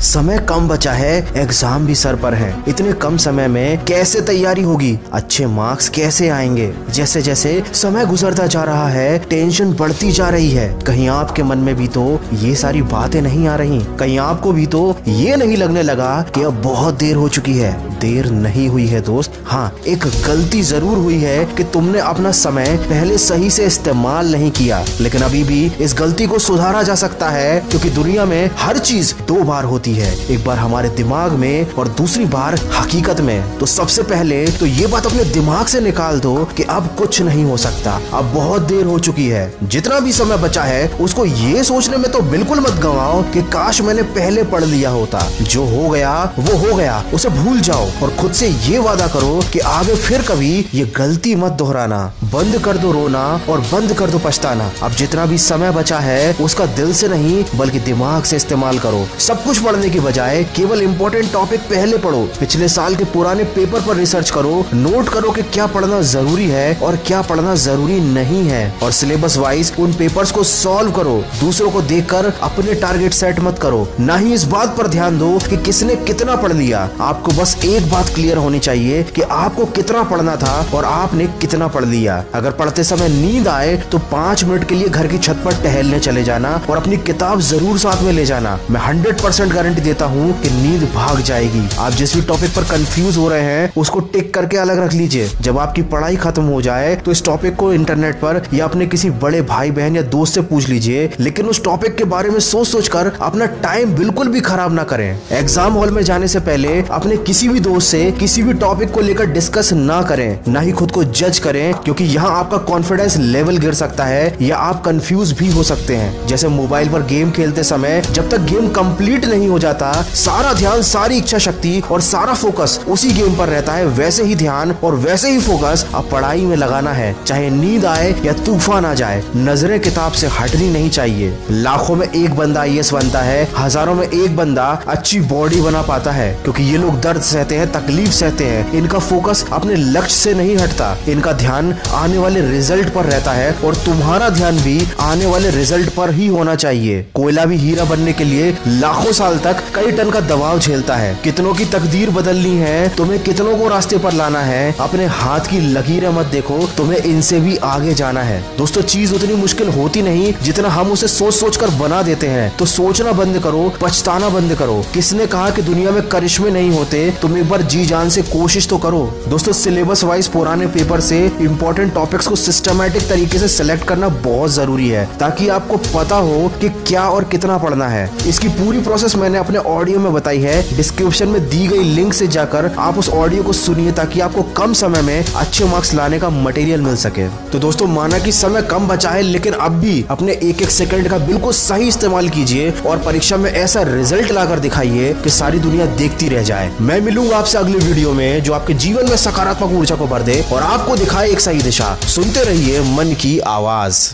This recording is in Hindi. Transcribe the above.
समय कम बचा है, एग्जाम भी सर पर है। इतने कम समय में कैसे तैयारी होगी, अच्छे मार्क्स कैसे आएंगे। जैसे जैसे समय गुजरता जा रहा है टेंशन बढ़ती जा रही है। कहीं आपके मन में भी तो ये सारी बातें नहीं आ रही, कहीं आपको भी तो ये नहीं लगने लगा कि अब बहुत देर हो चुकी है। देर नहीं हुई है दोस्त, हाँ एक गलती जरूर हुई है कि तुमने अपना समय पहले सही से इस्तेमाल नहीं किया। लेकिन अभी भी इस गलती को सुधारा जा सकता है, क्योंकि दुनिया में हर चीज दो बार होती है, एक बार हमारे दिमाग में और दूसरी बार हकीकत में। तो सबसे पहले तो ये बात अपने दिमाग से निकाल दो कि अब कुछ नहीं हो सकता, अब बहुत देर हो चुकी है। जितना भी समय बचा है उसको ये सोचने में तो बिल्कुल मत गंवाओ कि काश मैंने पहले पढ़ लिया होता। जो हो गया वो हो गया, उसे भूल जाओ और खुद से ये वादा करो कि आगे फिर कभी ये गलती मत दोहराना। बंद कर दो रोना और बंद कर दो पछताना। अब जितना भी समय बचा है उसका दिल से नहीं बल्कि दिमाग से इस्तेमाल करो। सब कुछ पढ़ने की बजाय केवल इम्पोर्टेंट टॉपिक पहले पढ़ो। पिछले साल के पुराने पेपर पर रिसर्च करो, नोट करो कि क्या पढ़ना जरूरी है और क्या पढ़ना जरूरी नहीं है, और सिलेबस वाइज उन पेपर्स को सॉल्व करो। दूसरों को देखकर अपने टारगेट सेट मत करो, ना ही इस बात पर ध्यान दो कि किसने कितना पढ़ लिया। आपको बस एक बात क्लियर होनी चाहिए कि आपको कितना पढ़ना था और आपने कितना पढ़ लिया। अगर पढ़ते समय नींद आए तो 5 मिनट के लिए घर की छत पर टहलने चले जाना और अपनी किताब जरूर साथ में ले जाना। मैं 100% गारंटी देता हूँ कि नींद भाग जाएगी। आप जिस भी टॉपिक पर कंफ्यूज हो रहे हैं उसको टिक करके अलग रख लीजिए। जब आपकी पढ़ाई खत्म हो जाए तो इस टॉपिक को इंटरनेट पर या अपने किसी बड़े भाई बहन या दोस्त से पूछ लीजिए, लेकिन उस टॉपिक के बारे में सोच कर अपना टाइम बिल्कुल भी खराब ना करें। एग्जाम हॉल में जाने से पहले अपने किसी भी दोस्त से किसी भी टॉपिक को लेकर डिस्कस ना करें, ना ही खुद को जज करें, क्योंकि यहाँ आपका कॉन्फिडेंस लेवल गिर सकता है या आप कंफ्यूज भी हो सकते हैं। जैसे मोबाइल पर गेम खेलते समय जब तक गेम कंप्लीट नहीं हो जाता सारा ध्यान, सारी इच्छा शक्ति और सारा फोकस उसी गेम पर रहता है, वैसे ही ध्यान और वैसे ही फोकस अब पढ़ाई में लगाना है। चाहे नींद आए या तूफान आ जाए, नजरें किताब से हटनी नहीं चाहिए। लाखों में एक बंदा IAS बनता है, हजारों में एक बंदा अच्छी बॉडी बना पाता है, क्योंकि ये लोग दर्द सहते हैं, तकलीफ सहते हैं। इनका फोकस अपने लक्ष्य से नहीं हटता, इनका ध्यान आने वाले रिजल्ट पर रहता है, और तुम्हारा ध्यान भी आने वाले रिजल्ट पर ही होना चाहिए। कोयला भी हीरा बनने के लिए लाखों साल तक कई टन का दबाव झेलता है। कितनों की तकदीर बदलनी है, तुम्हें कितनों को रास्ते पर लाना है। अपने हाथ की लकीरें मत देखो, तुम्हें इनसे भी आगे जाना है। दोस्तों चीज उतनी मुश्किल होती नहीं जितना हम उसे सोच कर बना देते हैं। तो सोचना बंद करो, पछताना बंद करो। किसने कहा कि दुनिया में करिश्मे नहीं होते? तुम एक बार जी जान से कोशिश तो करो। दोस्तों सिलेबस वाइज पुराने पेपर से इंपॉर्टेंट टॉपिक्स को सिस्टमैटिक तरीके से सिलेक्ट करना बहुत जरूरी है, ताकि आपको पता हो कि क्या और कितना पढ़ना है। इसकी पूरी प्रोसेस मैंने अपने ऑडियो में बताई है। डिस्क्रिप्शन में दी गई लिंक से जाकर आप उस ऑडियो को सुनिए, ताकि आपको कम समय में अच्छे मार्क्स लाने का मटेरियल मिल सके। तो दोस्तों माना कि समय कम बचा है, लेकिन अब भी अपने एक एक सेकंड का बिल्कुल सही इस्तेमाल कीजिए और परीक्षा में ऐसा रिजल्ट लाकर दिखाइए कि सारी दुनिया देखती रह जाए। मैं मिलूंगा आपसे अगले वीडियो में जो आपके जीवन में सकारात्मक ऊर्जा को भर दे और आपको दिखाए एक सही दिशा। सुनते रहिए मन की आवाज।